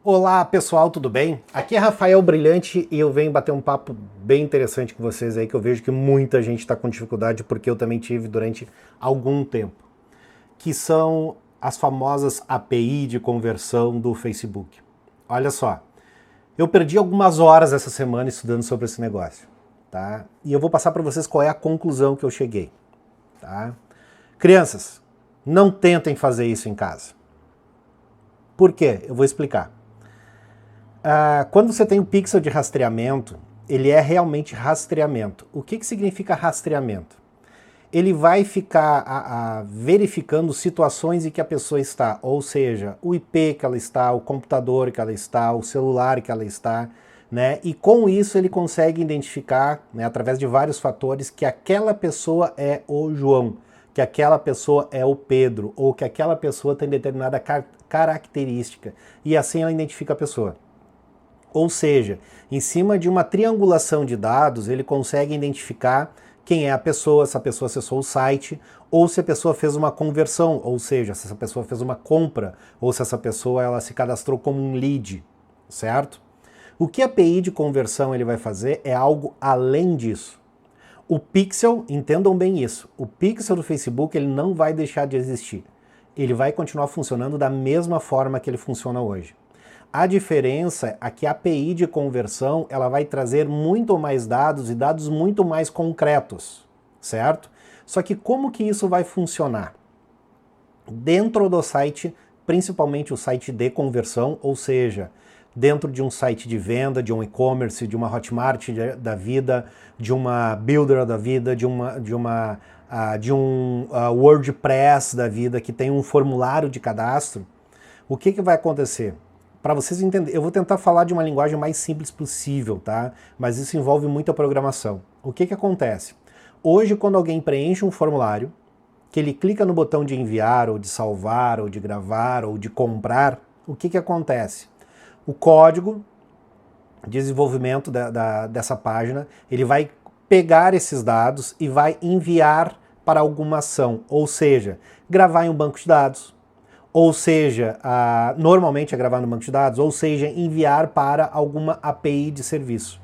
Olá pessoal, tudo bem? Aqui é Rafael Brilhante e eu venho bater um papo bem interessante com vocês aí, que eu vejo que muita gente está com dificuldade, porque eu também tive durante algum tempo, que são as famosas API de conversão do Facebook. Olha só, eu perdi algumas horas essa semana estudando sobre esse negócio, tá? E eu vou passar para vocês qual é a conclusão que eu cheguei, tá? Crianças, não tentem fazer isso em casa. Por quê? Eu vou explicar. Quando você tem o pixel de rastreamento, ele é realmente rastreamento. O que significa rastreamento? Ele vai ficar verificando situações em que a pessoa está, ou seja, o IP que ela está, o computador que ela está, o celular que ela está, né? E com isso ele consegue identificar, né, através de vários fatores, que aquela pessoa é o João, que aquela pessoa é o Pedro, ou que aquela pessoa tem determinada característica. E assim ela identifica a pessoa. Ou seja, em cima de uma triangulação de dados, ele consegue identificar quem é a pessoa, se a pessoa acessou o site, ou se a pessoa fez uma conversão, ou seja, se essa pessoa fez uma compra, ou se essa pessoa ela se cadastrou como um lead, certo? O que a API de conversão ele vai fazer é algo além disso. O pixel, entendam bem isso, o pixel do Facebook ele não vai deixar de existir. Ele vai continuar funcionando da mesma forma que ele funciona hoje. A diferença é que a API de conversão ela vai trazer muito mais dados e dados muito mais concretos, certo? Só que como que isso vai funcionar? Dentro do site, principalmente o site de conversão, ou seja, dentro de um site de venda, de um e-commerce, de uma Hotmart da vida, de uma Builder da vida, de um WordPress da vida, que tem um formulário de cadastro, o que vai acontecer? Para vocês entenderem, eu vou tentar falar de uma linguagem mais simples possível, tá? Mas isso envolve muita programação. O que acontece? Hoje, quando alguém preenche um formulário, que ele clica no botão de enviar, ou de salvar, ou de gravar, ou de comprar, o que acontece? O código de desenvolvimento dessa página, ele vai pegar esses dados e vai enviar para alguma ação, ou seja, gravar em um banco de dados, ou seja, normalmente é gravar no banco de dados, ou seja, enviar para alguma API de serviço,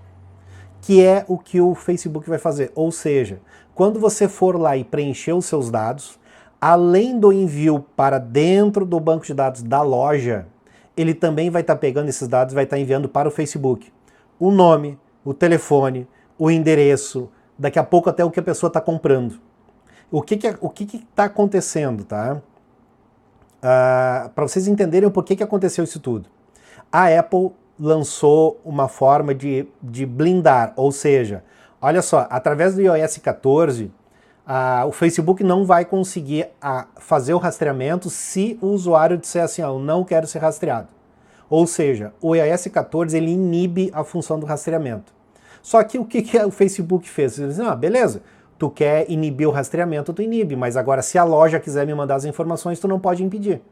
que é o que o Facebook vai fazer. Ou seja, quando você for lá e preencher os seus dados, além do envio para dentro do banco de dados da loja, ele também vai estar pegando esses dados e vai estar enviando para o Facebook. O nome, o telefone, o endereço, daqui a pouco até o que a pessoa está comprando. O que está acontecendo, tá? Para vocês entenderem o porquê que aconteceu isso tudo. A Apple lançou uma forma de blindar, ou seja, olha só, através do iOS 14, o Facebook não vai conseguir fazer o rastreamento se o usuário disser assim, eu não quero ser rastreado. Ou seja, o iOS 14 ele inibe a função do rastreamento. Só que o que o Facebook fez? Ele disse, beleza, tu quer inibir o rastreamento, tu inibe, mas agora se a loja quiser me mandar as informações, tu não pode impedir.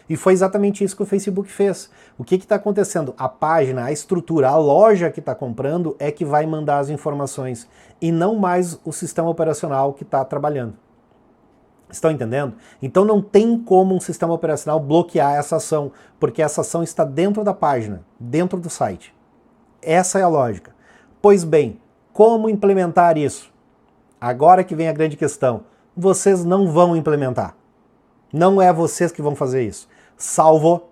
E foi exatamente isso que o Facebook fez. O que está acontecendo? A página, a estrutura, a loja que está comprando é que vai mandar as informações e não mais o sistema operacional que está trabalhando. Estão entendendo? Então não tem como um sistema operacional bloquear essa ação, porque essa ação está dentro da página, dentro do site. Essa é a lógica. Pois bem, como implementar isso? Agora que vem a grande questão. Vocês não vão implementar. Não é vocês que vão fazer isso. Salvo,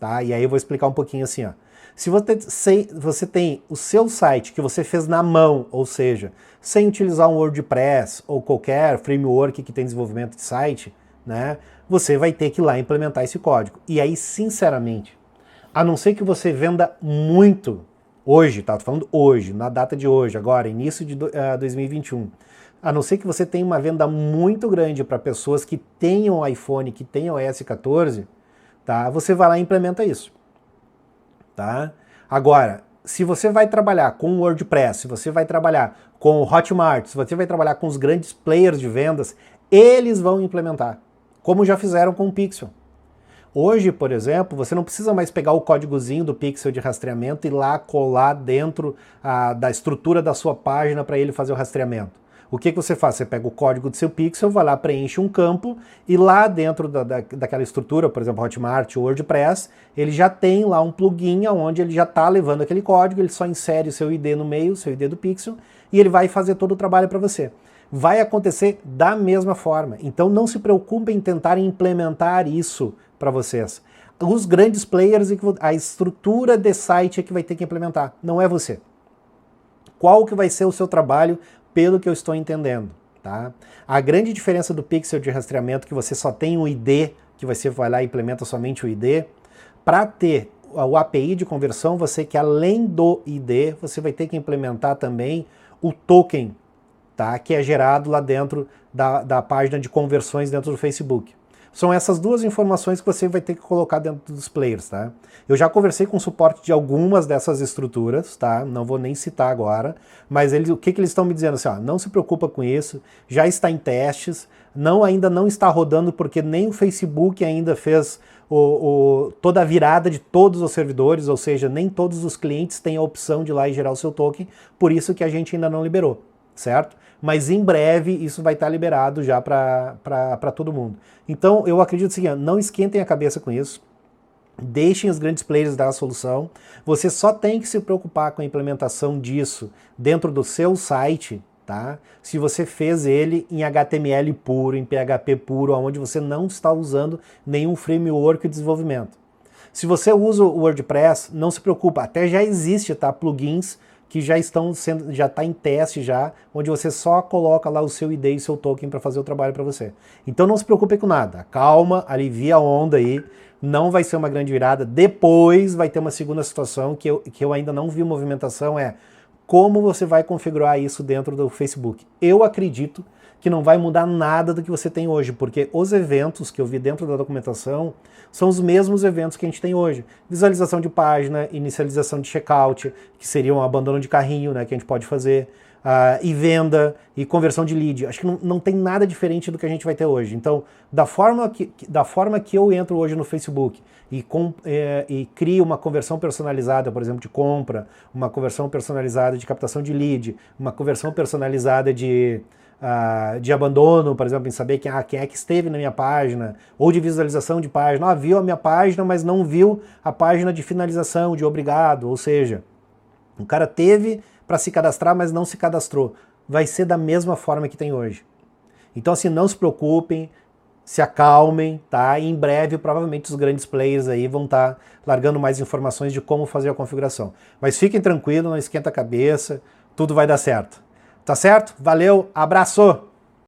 tá? E aí eu vou explicar um pouquinho assim, ó. Se você tem o seu site que você fez na mão, ou seja, sem utilizar um WordPress ou qualquer framework que tem desenvolvimento de site, né? Você vai ter que ir lá implementar esse código. E aí, sinceramente, a não ser que você venda muito hoje, tá? Tô falando hoje, na data de hoje, agora, início de 2021. A não ser que você tenha uma venda muito grande para pessoas que tenham iPhone, que tenham iOS 14, tá? Você vai lá e implementa isso, tá? Agora, se você vai trabalhar com WordPress, se você vai trabalhar com o Hotmart, se você vai trabalhar com os grandes players de vendas, eles vão implementar, como já fizeram com o Pixel. Hoje, por exemplo, você não precisa mais pegar o códigozinho do pixel de rastreamento e lá colar dentro da estrutura da sua página para ele fazer o rastreamento. O que você faz? Você pega o código do seu pixel, vai lá, preenche um campo e lá dentro daquela estrutura, por exemplo, Hotmart ou WordPress, ele já tem lá um plugin onde ele já está levando aquele código, ele só insere o seu ID no meio, o seu ID do pixel, e ele vai fazer todo o trabalho para você. Vai acontecer da mesma forma. Então não se preocupem em tentar implementar isso para vocês. Os grandes players, a estrutura de site é que vai ter que implementar, não é você. Qual que vai ser o seu trabalho, pelo que eu estou entendendo, tá? A grande diferença do pixel de rastreamento, que você só tem um ID, que você vai lá e implementa somente o ID, para ter o API de conversão, você que além do ID, você vai ter que implementar também o token, tá? Que é gerado lá dentro da página de conversões dentro do Facebook. São essas duas informações que você vai ter que colocar dentro dos players, tá? Eu já conversei com o suporte de algumas dessas estruturas, tá? Não vou nem citar agora, mas o que eles estão me dizendo assim, ó, não se preocupa com isso, já está em testes, ainda não está rodando porque nem o Facebook ainda fez toda a virada de todos os servidores, ou seja, nem todos os clientes têm a opção de ir lá e gerar o seu token, por isso que a gente ainda não liberou, certo? Mas em breve isso vai estar liberado já para todo mundo. Então eu acredito o seguinte, não esquentem a cabeça com isso, deixem os grandes players dar a solução, você só tem que se preocupar com a implementação disso dentro do seu site, tá? Se você fez ele em HTML puro, em PHP puro, onde você não está usando nenhum framework de desenvolvimento. Se você usa o WordPress, não se preocupa, até já existe, tá? Plugins que já está em teste já, onde você só coloca lá o seu ID e seu token para fazer o trabalho para você. Então não se preocupe com nada, calma, alivia a onda aí, não vai ser uma grande virada, depois vai ter uma segunda situação que eu ainda não vi movimentação, é como você vai configurar isso dentro do Facebook. Eu acredito que não vai mudar nada do que você tem hoje, porque os eventos que eu vi dentro da documentação são os mesmos eventos que a gente tem hoje. Visualização de página, inicialização de checkout, que seria um abandono de carrinho, né, que a gente pode fazer, e venda, e conversão de lead. Acho que não tem nada diferente do que a gente vai ter hoje. Então, da forma que eu entro hoje no Facebook e crio uma conversão personalizada, por exemplo, de compra, uma conversão personalizada de captação de lead, uma conversão personalizada de abandono, por exemplo, em saber quem é que esteve na minha página, ou de visualização de página, viu a minha página, mas não viu a página de finalização, de obrigado, ou seja, o cara teve para se cadastrar, mas não se cadastrou. Vai ser da mesma forma que tem hoje. Então, assim, não se preocupem, se acalmem, tá? E em breve, provavelmente, os grandes players aí vão estar largando mais informações de como fazer a configuração. Mas fiquem tranquilos, não esquenta a cabeça, tudo vai dar certo. Tá certo? Valeu, abraço!